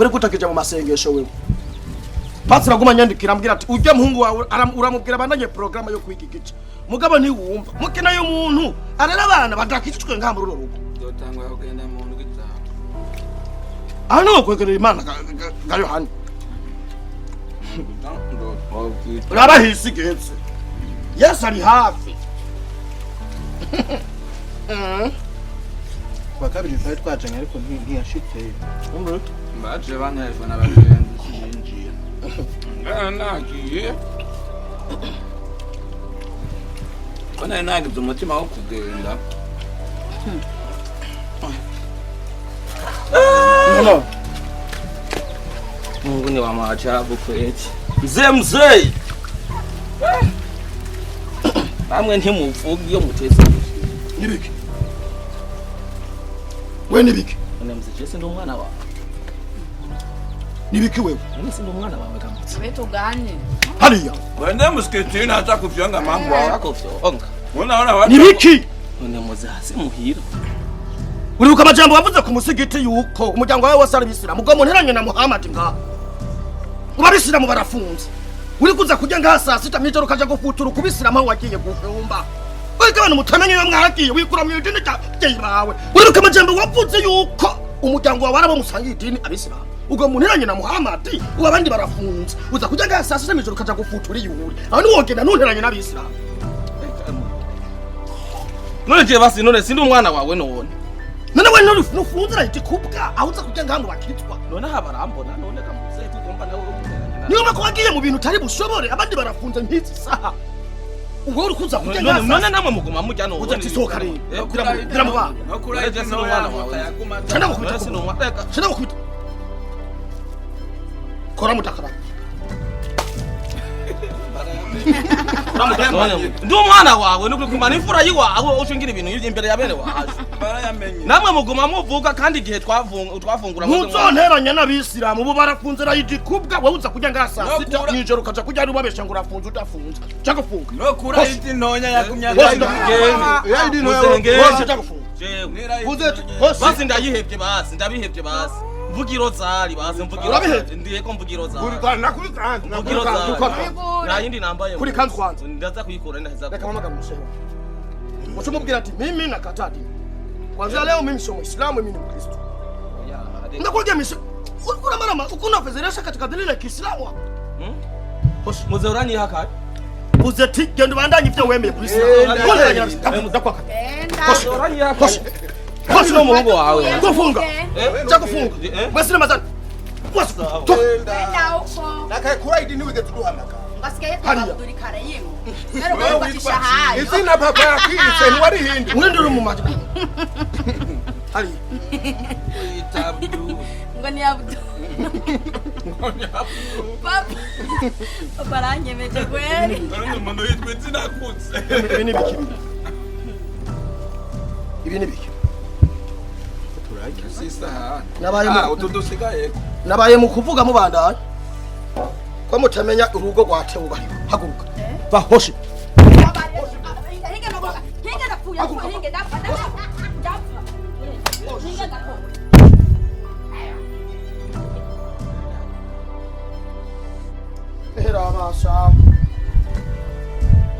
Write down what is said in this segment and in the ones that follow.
bari kutakija mu masengesho wewe Pastor aguma nyandikira ambwira ati ujye muhungu wawe uramubwira bandanye program yo kwiga igice mugabo ni wumva mukina yo muntu arera abana badakicwe ngaha muri rugo dotangwa kugenda mu muntu gitaha ano kwegerera Imana ga Yohani urabahisi getse Yesu ari hafi kwa kabiri twari twacanye ariko ntiyashitse baje banyaje n'abagenzi sinjira nagiye kona nagize umutima wo kugenda no Mungu ni wa maajabu kweli mzee bamwe ntimuvuga iyo muteze nibiki we nibiki none mzee si ndo mwana wawe nibiki wewe none si ndo mwana wawe kamutse wetu gani haliya wende msikitini hata kufyonga mambo yako fyonga unaona watu nibiki none muzasi muhira uribuka amajambo wavuze ku musigiti yuko umuryango wawe wose ari Abisilamu ubwo munteranye na Muhammad ngaha Abisilamu barafunze uri kuza kujya ngaha saa 6 mw'ijoro kaja gufutura kubisilamu aho wagiye gufumba wega abantu mutamenye yo mwagiye wikura mu idini cyawe uribuka amajambo wavuze yuko umuryango wawe arabo musangiye idini Abisilamu ubwo munteranye na Muhammad abandi barafunze uza kujya ngaha saa 6 mw'ijoro kaja gufutura yuri aho ni wogenda nunteranye n'Abisilamu none je basi none sindi umwana wawe none none we none nufunzira itikubwa ahuza kujya ngaha mu bakitwa none habarambona none kamuze tugomba nawe niba ko wagiye mu bintu utari bushobore abandi barafunze nk'izi saha ubwo uri kuza kujya ngaha none namwe muguma mujya no uza tisoka rero kugira mu bana no kuraje no mwana wawe cyane gukubita cyane gukubita kora mutakara ndi umwana wawe nuko kumana imfura yiwawe ushingira ibintu imbere ya bene waje namwe muguma muvuga kandi igihe twafungura muzonteranya n'Abisilamu bo barafunze rayidikubwa wowe uza kujya ngaha saa 6 n'ijoro kaja kujya ari babesha ngo urafunze udafunze cyangwa funga no kura iti ntonya yakumya basi ndayihebye basi ndabihebye basi mvugiro zari basi mvugiro ndiye ko mvugiro zari nakuri kandi mvugiro zari na yindi nambaye kuri kanzu kwanza ndaza kuyikora ndaheza reka mama gamusheho mubwira ati mimi nakataa dini kwanza leo mimi sio Muislamu mimi ni Mkristo ndakuja mimi ukuna mara ukuna fedheresha katika dini la Kiislamu muzerani haka uzeti gendo bandanye ivyo wemeye kuri Islam ndakwaka muzerani haka Koshi no muhungu wawe kufunga chakufunga basi namazana wasi enda huko nakaye kura idini wige tuduhamaka ngasigaye twabuduri kare yimo rero ko batisha hayo izina papa yakise ni wari hindi mwendero mu maji hari itabdu ngoni abdu papa ranyemeje kweli none umuntu yitwe tinakutse ibi ni biki sisa nabaye utudusigaye nabaye mu kuvuga mubandanye ko mutamenya urugo rwatewe bari haguruka bahoshi hinge naboka hinge napfuya hinge ndapfa hinge ndapfa era abasha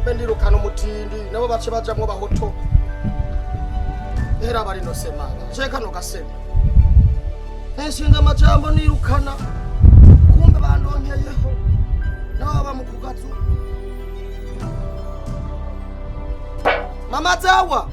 bendirukana umutindi nabo bace bajamwo bahoto era bari no semana cheka no gasema nshinga amajambo nirukana kumbe bandonkeyeho naba mukugazu mama zawa